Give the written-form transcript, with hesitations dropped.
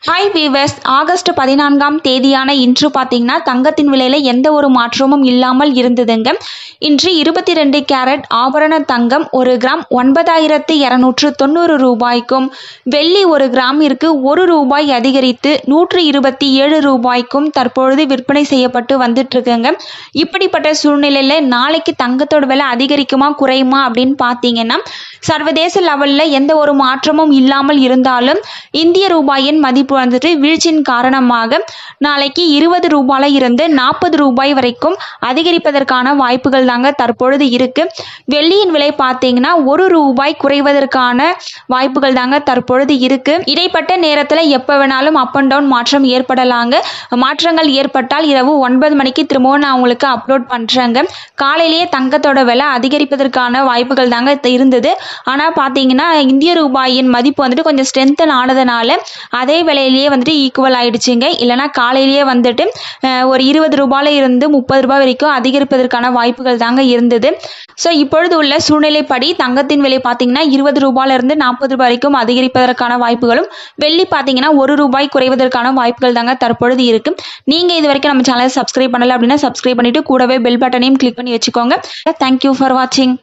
Hi viewers, August 14ஆம் தேதியான இன்று பார்த்தீங்கன்னா தங்கத்தின் விலையில எந்த ஒரு மாற்றமும் இல்லாமல் இருந்ததுங்க. இன்று 22 கேரட் ஆபரண தங்கம் 1 கிராம் 9290 ரூபாய்க்கும், வெள்ளி 1 கிராமிற்கு 1 ரூபாய் அதிகரித்து 127 ரூபாய்க்கும் தற்பொழுது விற்பனை செய்யப்பட்டு வந்துட்டு இருக்குங்க. இப்படிப்பட்ட சூழ்நிலையில நாளைக்கு தங்கத்தோட விலை அதிகரிக்குமா குறையுமா அப்படின்னு பார்த்தீங்கன்னா, சர்வதேச லெவலில் எந்த ஒரு மாற்றமும் இல்லாமல் இருந்தாலும் இந்திய ரூபாயின் மதிப்பு வந்துட்டு வீழ்ச்சியின் காரணமாக நாளைக்கு 20 ரூபாயில இருந்து 40 ரூபாய் வரைக்கும் அதிகரிப்பதற்கான வாய்ப்புகள் தாங்க தற்பொழுது இருக்கு. வெள்ளியின் விலை பார்த்தீங்கன்னா 1 ரூபாய் குறைவதற்கான வாய்ப்புகள் தாங்க தற்பொழுது இருக்கு. இடைப்பட்ட நேரத்தில் எப்போ வேணாலும் அப் அண்ட் டவுன் மாற்றம் ஏற்படலாங்க. மாற்றங்கள் ஏற்பட்டால் இரவு 9 மணிக்கு திரும்பவும் நான் உங்களுக்கு அப்லோட் பண்றேங்க. காலையிலேயே தங்கத்தோட விலை அதிகரிப்பதற்கான வாய்ப்புகள் தாங்க இருந்தது. ஆனால் பார்த்தீங்கன்னா இந்திய ரூபாயின் மதிப்பு வந்துட்டு கொஞ்சம் ஸ்ட்ரென்தன் ஆனதுனால அதே விலையிலேயே வந்துட்டு ஈக்குவல் ஆயிடுச்சுங்க. இல்லைனா காலையிலேயே வந்துட்டு ஒரு 20 ரூபாயில இருந்து 30 ரூபாய் வரைக்கும் அதிகரிப்பதற்கான வாய்ப்புகள் தாங்க இருந்தது. ஸோ இப்பொழுது உள்ள சூழ்நிலைப்படி தங்கத்தின் விலை பார்த்தீங்கன்னா 20 ரூபாயில இருந்து 40 ரூபாய் வரைக்கும் அதிகரிப்பதற்கான வாய்ப்புகளும், வெள்ளி பார்த்தீங்கன்னா 1 ரூபாய் குறைவதற்கான வாய்ப்புகள் தாங்க தற்பொழுது இருக்கு. நீங்க இது வரைக்கும் நம்ம சேனலை சப்ஸ்கிரைப் பண்ணல அப்படின்னா சப்ஸ்கிரைப் பண்ணிட்டு கூடவே பெல் பட்டனையும் கிளிக் பண்ணி வச்சுக்கோங்க. தேங்க்யூ ஃபார் வாட்சிங்.